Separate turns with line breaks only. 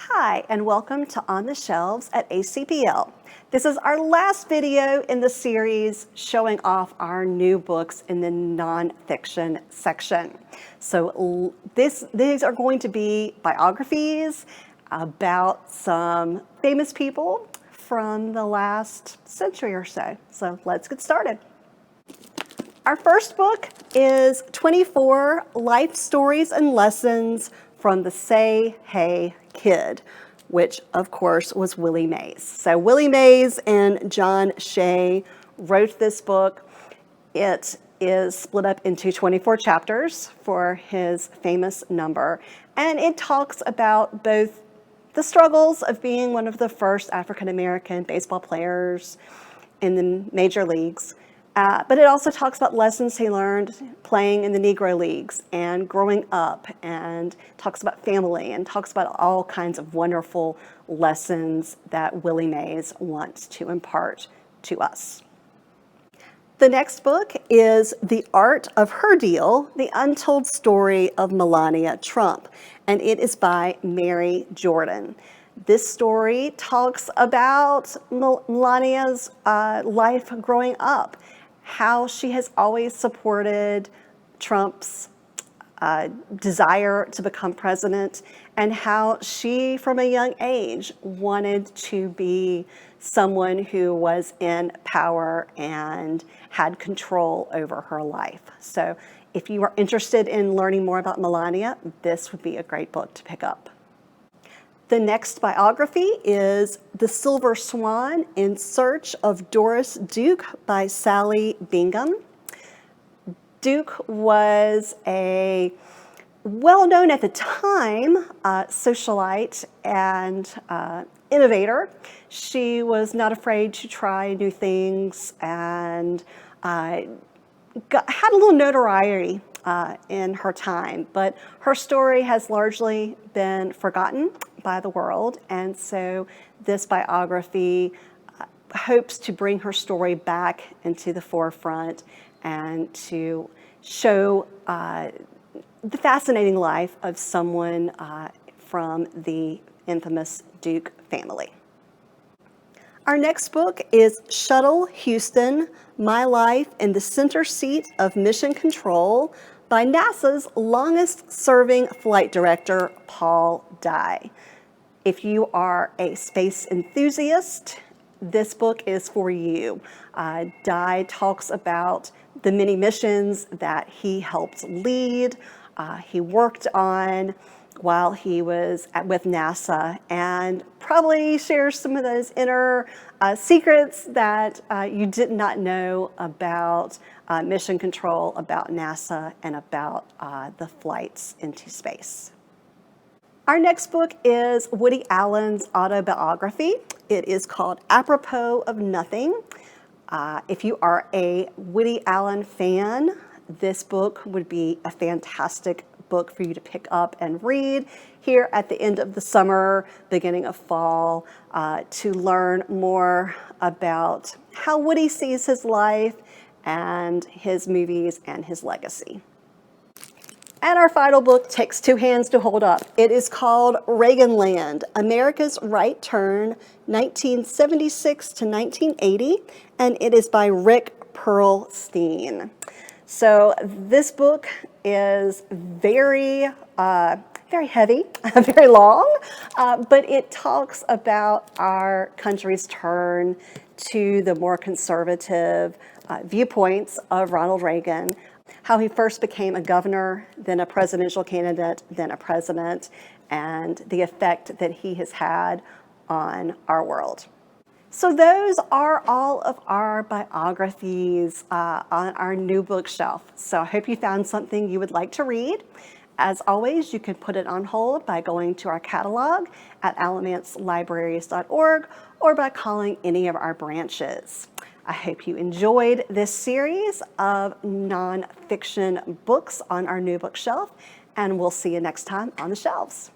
Hi, and welcome to On the Shelves at ACPL. This is our last video in the series showing off our new books in the nonfiction section. So these are going to be biographies about some famous people from the last century or so. So let's get started. Our first book is 24 Life Stories and Lessons from the Say Hey Kid, which of course was Willie Mays. So Willie Mays and John Shea wrote this book. It is split up into 24 chapters for his famous number, and it talks about both the struggles of being one of the first African-American baseball players in the major leagues, but it also talks about lessons he learned playing in the Negro Leagues and growing up, and talks about family, and talks about all kinds of wonderful lessons that Willie Mays wants to impart to us. The next book is The Art of Her Deal, The Untold Story of Melania Trump, and it is by Mary Jordan. This story talks about Melania's life growing up, how she has always supported Trump's desire to become president, and how she, from a young age, wanted to be someone who was in power and had control over her life. So if you are interested in learning more about Melania, this would be a great book to pick up. The next biography is The Silver Swan in Search of Doris Duke by Sallie Bingham. Duke was a well-known at the time socialite and innovator. She was not afraid to try new things and had a little notoriety in her time, but her story has largely been forgotten by the world, and so this biography hopes to bring her story back into the forefront and to show the fascinating life of someone from the infamous Duke family. Our next book is Shuttle Houston, My Life in the Center Seat of Mission Control by NASA's longest-serving flight director, Paul Dye. If you are a space enthusiast, this book is for you. Dye talks about the many missions that he helped lead, he worked on while he was with NASA, and probably shares some of those inner secrets that you did not know about mission control, about NASA, and about the flights into space. Our next book is Woody Allen's autobiography. It is called Apropos of Nothing. If you are a Woody Allen fan, this book would be a fantastic book for you to pick up and read here at the end of the summer, beginning of fall, to learn more about how Woody sees his life and his movies and his legacy. And our final book takes two hands to hold up. It is called Reaganland, America's Right Turn, 1976 to 1980, and it is by Rick Perlstein. So this book is very heavy, very long, but it talks about our country's turn to the more conservative viewpoints of Ronald Reagan, how he first became a governor, then a presidential candidate, then a president, and the effect that he has had on our world. So those are all of our biographies on our new bookshelf. So I hope you found something you would like to read. As always, you can put it on hold by going to our catalog at alamancelibraries.org or by calling any of our branches. I hope you enjoyed this series of nonfiction books on our new bookshelf, and we'll see you next time on the shelves.